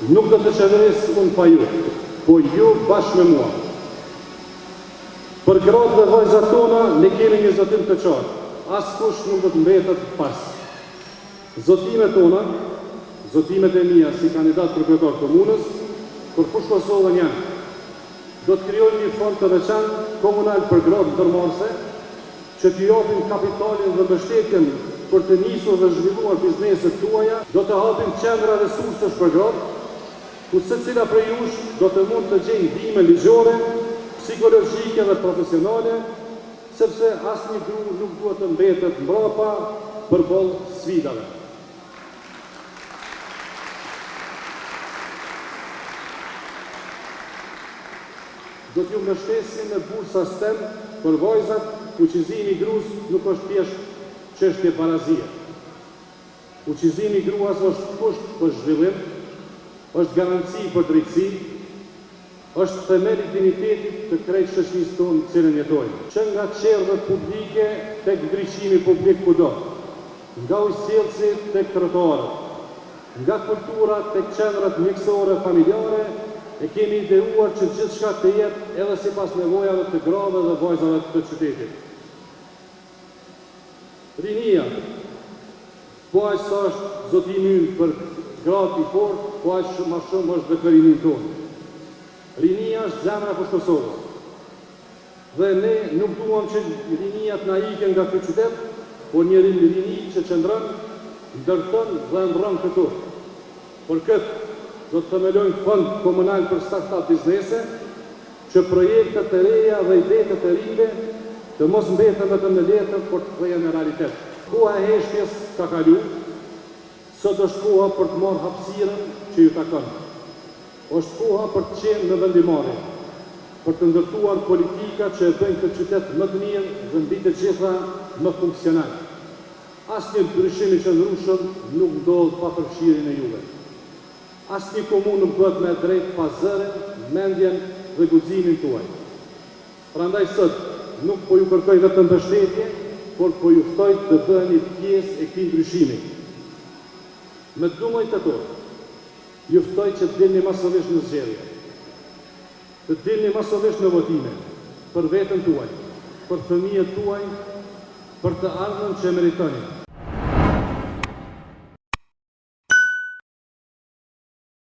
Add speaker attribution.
Speaker 1: Nuk do të qeveris unë pa ju, po ju bashkë me mua. Për gratë dhe vajzat tona, ne kemi një zotim të qartë, askush nuk do të mbetet pas. Zotimet tona, zotimet e mia si kandidat për kryetar komunës, për fushë Kosovën janë. Do të krijojmë një fond të veçantë komunal për gratë ndërmarrëse, që t'ju japim kapitalin dhe mbështetjen për të nisur dhe zhvilluar bizneset tuaja, do të hapim qendra resursesh për gratë, ku secila prej jush do të mund të gjejë ndihmë ligjore, psikologjike dhe profesionale, sepse asnjë gru nuk duhet të mbetet mbrapa përballë sfidave. Do t'ju mbështesim me bursa STEM për vajzat, fuqizimi i gruas nuk është thjesht çështje parazie. Fuqizimi i gruas është kusht për zhvillim, është garanci për drejtësi, është themeli i dinjitetit të krejtë shoqërisë tonë në cilën jetojmë. Që nga qerrët publike tek ndriçimi publik kudo, nga ujësjellësi tek trotuarët, nga kultura tek qendrat mjekësore familjare, e kemi ideuar që gjithçka të jetë edhe sipas nevojave të grave dhe vajzave të qytetit. Rinia, po aq sa është zotimi ynë për gratë i fortë, po aq më shumë është veterimin tonë. Rinia është zemra e Kosovës. Dhe ne nuk duam që rinia të na ikën nga ky qytet, por një rini që qëndron, ndërton dhe ndron këtu. Por këtë do të themelojmë fond komunal për start-up biznese, që projektet të reja dhe idetet e rinve të mos mbeten vetëm në letër, por të kthehen në realitet. Koha e heshtjes ka kalu, sot është koha për të marrë hapësirën që ju takon. Është koha për të qenë në vendimarrje, për të ndërtuar politika që e bëjnë këtë qytet më të mirë dhe mbi të gjitha më funksional. Asnjë ndryshim i qëndrueshëm nuk ndodh pa përfshirjen e juve. Asnjë komunë nuk bëhet me drejt pa zërin, mendjen dhe guximin tuaj. Prandaj sot nuk po ju kërkoj vetëm mbështetje, por po ju ftoj të bëheni pjesë e këtij ndryshimi. Me dumojt e tokë, ju ftoj që të dilni masovisht në zgjedhje, të dilni masovisht në votime, për veten tuaj, për fëmijët tuaj, për të ardhmen që meritoni.